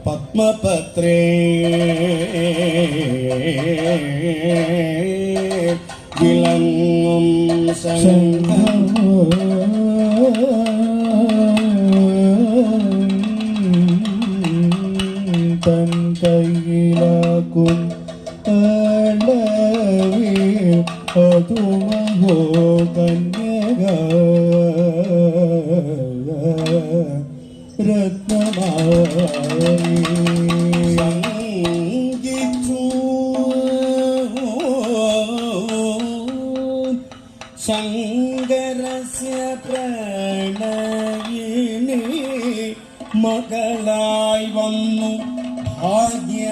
പത്മപത്രേ വിളങ്ങും സംഘം തൻ കൈയിലാക്കും അതുമഹോ കന്യക രത്നമായി ശങ്കരസ്യ പ്രണയിനി മകളായി വന്നു ഭാഗ്യ